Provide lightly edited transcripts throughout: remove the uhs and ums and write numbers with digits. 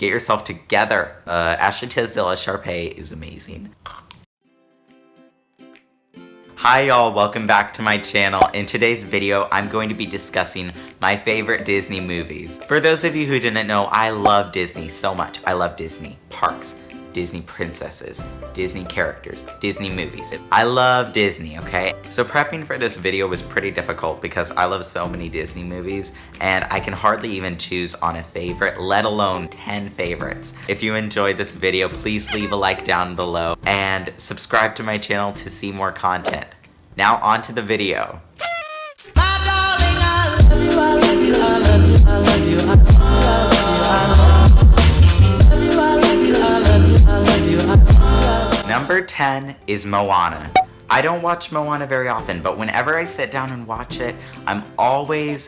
Get yourself together. Ashley Tisdale as Sharpay is amazing. Hi y'all, welcome back to my channel. In today's video, I'm going to be discussing my favorite Disney movies. For those of you who didn't know, I love Disney so much. I love Disney parks, Disney princesses, Disney characters, Disney movies. I love Disney, okay? So prepping for this video was pretty difficult because I love so many Disney movies and I can hardly even choose on a favorite, let alone 10 favorites. If you enjoyed this video, please leave a like down below and subscribe to my channel to see more content. Now on to the video. Number 10 is Moana. I don't watch Moana very often, but whenever I sit down and watch it, I'm always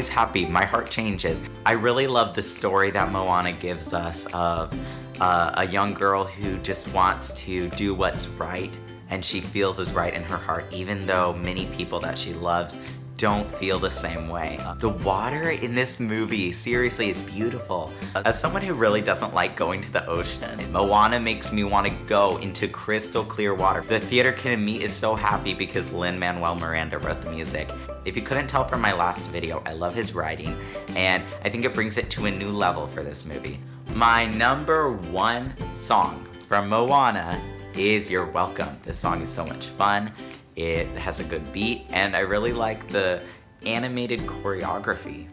happy. My heart changes. I really love the story that Moana gives us of a young girl who just wants to do what's right, and she feels is right in her heart, even though many people that she loves don't feel the same way. The water in this movie, seriously, is beautiful. As someone who really doesn't like going to the ocean, Moana makes me want to go into crystal clear water. The theater kid in me is so happy because Lin-Manuel Miranda wrote the music. If you couldn't tell from my last video, I love his writing, and I think it brings it to a new level for this movie. My number one song from Moana is You're Welcome. This song is so much fun. It has a good beat, and I really like the animated choreography.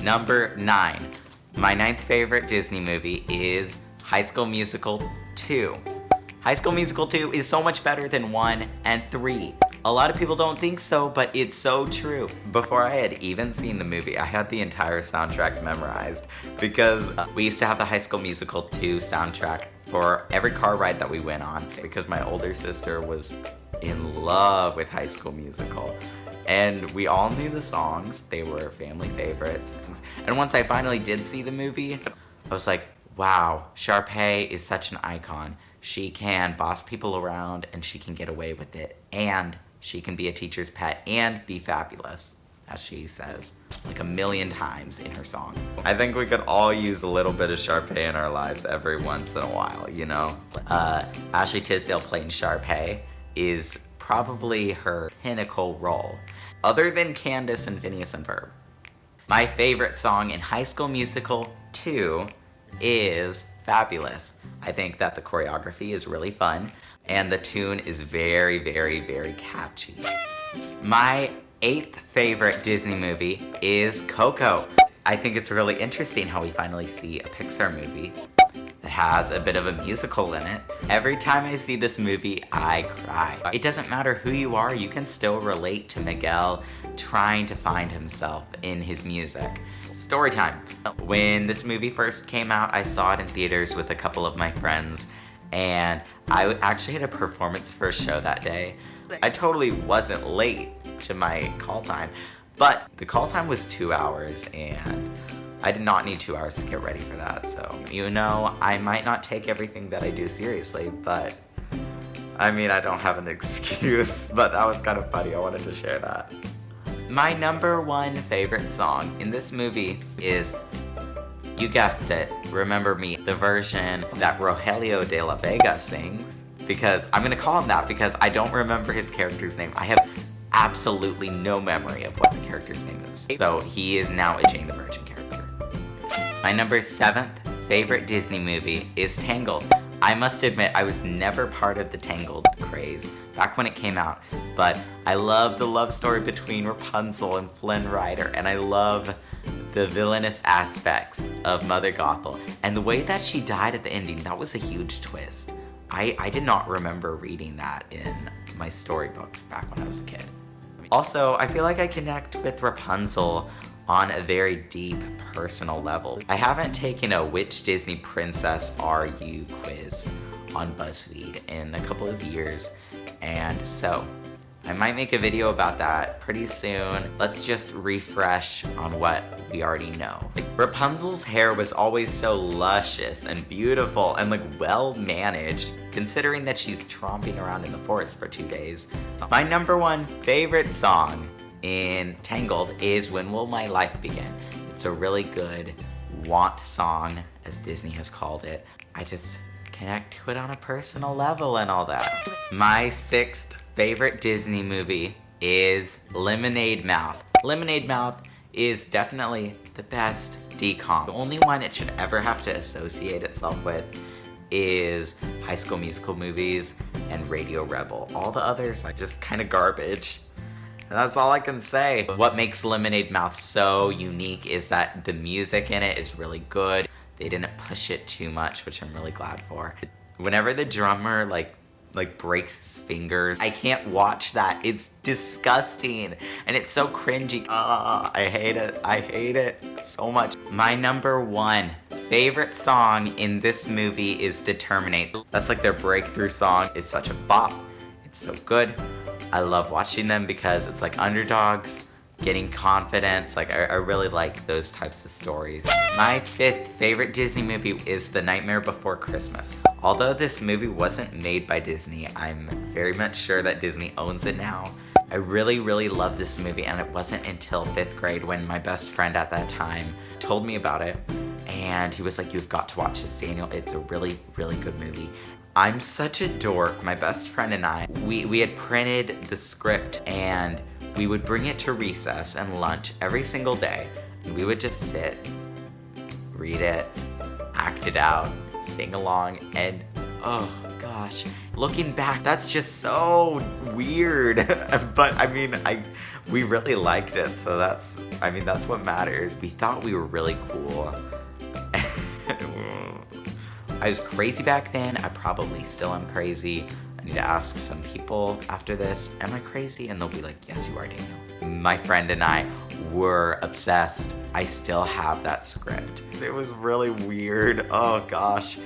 Number 9. My 9th favorite Disney movie is High School Musical 2. High School Musical 2 is so much better than 1 and 3. A lot of people don't think so, but it's so true. Before I had even seen the movie, I had the entire soundtrack memorized because we used to have the High School Musical 2 soundtrack for every car ride that we went on because my older sister was in love with High School Musical. And we all knew the songs. They were family favorites. And once I finally did see the movie, I was like, wow, Sharpay is such an icon. She can boss people around and she can get away with it. And she can be a teacher's pet and be fabulous, as she says like a million times in her song. I think we could all use a little bit of Sharpay in our lives every once in a while, you know? Ashley Tisdale playing Sharpay is probably her pinnacle role, other than Candace and Phineas and Ferb. My favorite song in High School Musical 2 is Fabulous. I think that the choreography is really fun, and the tune is very, very, very catchy. My 8th favorite Disney movie is Coco. I think it's really interesting how we finally see a Pixar movie that has a bit of a musical in it. Every time I see this movie, I cry. It doesn't matter who you are, you can still relate to Miguel trying to find himself in his music. Story time. When this movie first came out, I saw it in theaters with a couple of my friends, and I actually had a performance for a show that day. I totally wasn't late to my call time, but the call time was 2 hours, and I did not need 2 hours to get ready for that, so, you know, I might not take everything that I do seriously, but, I mean, I don't have an excuse, but that was kind of funny. I wanted to share that. My number 1 favorite song in this movie is, you guessed it, Remember Me, the version that Rogelio de la Vega sings, because I'm gonna call him that because I don't remember his character's name. I have absolutely no memory of what the character's name is. So he is now a Jane the Virgin character. My number 7th favorite Disney movie is Tangled. I must admit, I was never part of the Tangled craze back when it came out, but I love the love story between Rapunzel and Flynn Rider, and I love the villainous aspects of Mother Gothel. And the way that she died at the ending, that was a huge twist. I did not remember reading that in my storybooks back when I was a kid. Also, I feel like I connect with Rapunzel on a very deep personal level. I haven't taken a Which Disney Princess Are You quiz on BuzzFeed in a couple of years, and so I might make a video about that pretty soon. Let's just refresh on what we already know. Rapunzel's hair was always so luscious and beautiful and like well managed, considering that she's tromping around in the forest for 2 days. My number 1 favorite song in Tangled is When Will My Life Begin. It's a really good want song, as Disney has called it. I just connect to it on a personal level and all that. My 6th favorite Disney movie is Lemonade Mouth. Lemonade Mouth is definitely the best DCOM. The only one it should ever have to associate itself with is High School Musical movies and Radio Rebel. All the others are just kind of garbage. And that's all I can say. What makes Lemonade Mouth so unique is that the music in it is really good. They didn't push it too much, which I'm really glad for. Whenever the drummer like breaks his fingers, I can't watch that. It's disgusting and it's so cringy. I hate it. I hate it so much. My number 1 favorite song in this movie is Determinate. That's like their breakthrough song. It's such a bop. It's so good. I love watching them because it's like underdogs getting confidence. Like I really like those types of stories. My 5th favorite Disney movie is The Nightmare Before Christmas. Although this movie wasn't made by Disney, I'm very much sure that Disney owns it now. I really, really love this movie, and it wasn't until 5th grade when my best friend at that time told me about it, and he was like, "You've got to watch this, Daniel. It's a really, really good movie." I'm such a dork. My best friend and I, we had printed the script, and we would bring it to recess and lunch every single day, and we would just sit, read it, act it out, sing along, and oh gosh, looking back, that's just so weird. But I mean, we really liked it, so that's what matters. We thought we were really cool. I was crazy back then. I probably still am crazy. I need to ask some people after this, am I crazy? And they'll be like, yes, you are, Daniel. My friend and I were obsessed. I still have that script. It was really weird. Oh gosh.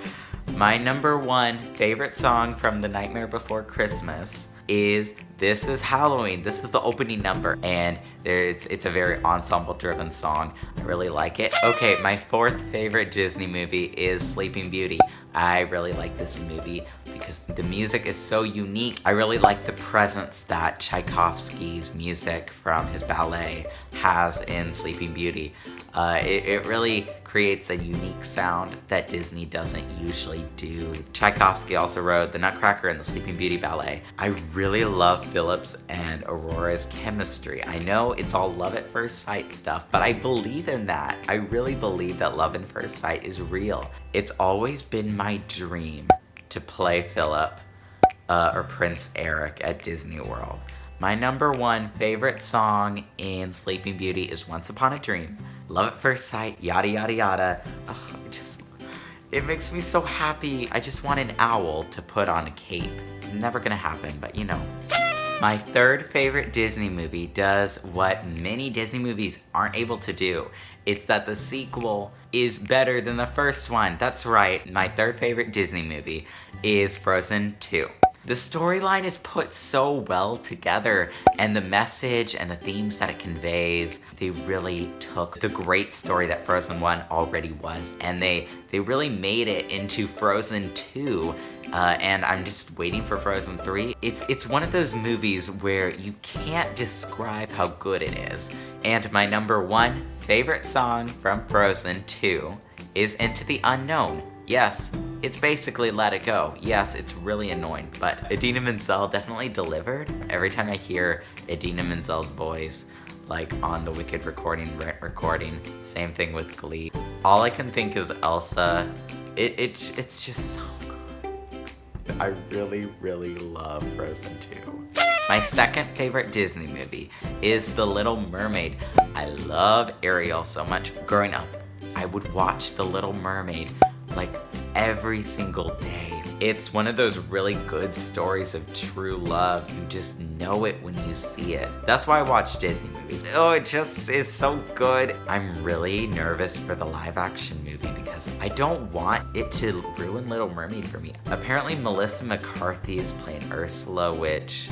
My number 1 favorite song from The Nightmare Before Christmas is This Is Halloween. This is the opening number, and it's a very ensemble-driven song. I really like it. Okay, my 4th favorite Disney movie is Sleeping Beauty. I really like this movie because the music is so unique. I really like the presence that Tchaikovsky's music from his ballet has in Sleeping Beauty. It really creates a unique sound that Disney doesn't usually do. Tchaikovsky also wrote The Nutcracker and the Sleeping Beauty ballet. I really love Philip's and Aurora's chemistry. I know it's all love at first sight stuff, but I believe in that. I really believe that love at first sight is real. It's always been my dream to play Philip or Prince Eric at Disney World. My number 1 favorite song in Sleeping Beauty is Once Upon a Dream. Love at First Sight, yada yada yada. Oh, it makes me so happy. I just want an owl to put on a cape. It's never gonna happen, but you know. My 3rd favorite Disney movie does what many Disney movies aren't able to do. It's that the sequel is better than the first one. That's right, my 3rd favorite Disney movie is Frozen 2. The storyline is put so well together, and the message and the themes that it conveys, they really took the great story that Frozen 1 already was, and they really made it into Frozen 2, and I'm just waiting for Frozen 3. It's one of those movies where you can't describe how good it is. And my number 1 favorite song from Frozen 2 is Into the Unknown. Yes, it's basically Let It Go. Yes, it's really annoying, but Idina Menzel definitely delivered. Every time I hear Idina Menzel's voice, like on the Wicked recording, same thing with Glee. All I can think is Elsa. It's just so good. I really, really love Frozen 2. My 2nd favorite Disney movie is The Little Mermaid. I love Ariel so much. Growing up, I would watch The Little Mermaid like every single day. It's one of those really good stories of true love. You just know it when you see it. That's why I watch Disney movies. Oh, it just is so good. I'm really nervous for the live action movie because I don't want it to ruin Little Mermaid for me. Apparently Melissa McCarthy is playing Ursula, which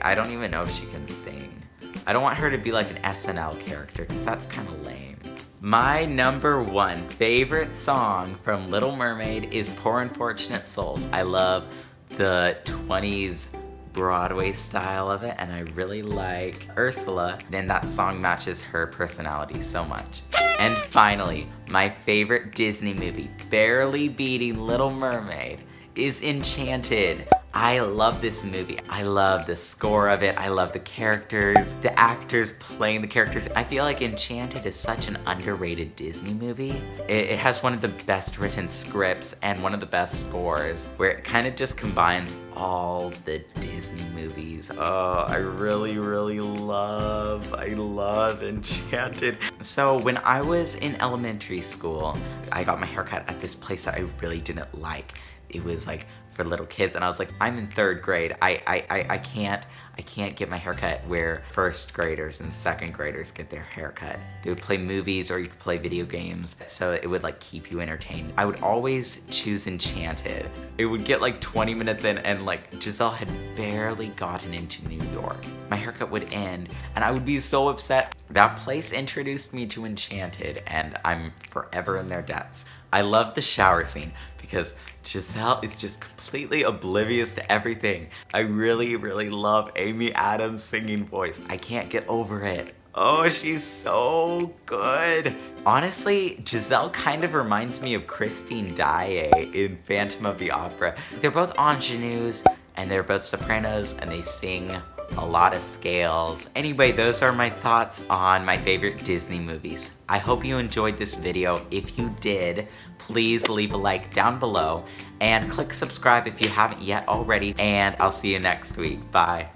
I don't even know if she can sing. I don't want her to be like an SNL character because that's kind of lame. My number 1 favorite song from Little Mermaid is Poor Unfortunate Souls. I love the 20s Broadway style of it, and I really like Ursula, and that song matches her personality so much. And finally, my favorite Disney movie, barely beating Little Mermaid, is Enchanted. I love this movie. I love the score of it. I love the characters, the actors playing the characters. I feel like Enchanted is such an underrated Disney movie. It has one of the best written scripts and one of the best scores, where it kind of just combines all the Disney movies. Oh, I really love Enchanted. So when I was in elementary school, I got my haircut at this place that I really didn't like. It was like for little kids, and I was like, I'm in 3rd grade. I can't get my haircut where 1st graders and 2nd graders get their haircut. They would play movies or you could play video games, so it would like keep you entertained. I would always choose Enchanted. It would get like 20 minutes in and like Giselle had barely gotten into New York. My haircut would end and I would be so upset. That place introduced me to Enchanted and I'm forever in their debts. I love the shower scene because Giselle is just completely oblivious to everything. I really love Amy Adams' singing voice. I can't get over it. Oh, she's so good. Honestly, Giselle kind of reminds me of Christine Daae in Phantom of the Opera. They're both ingenues and they're both sopranos and they sing a lot of scales. Anyway, those are my thoughts on my favorite Disney movies. I hope you enjoyed this video. If you did, please leave a like down below and click subscribe if you haven't yet already, and I'll see you next week. Bye.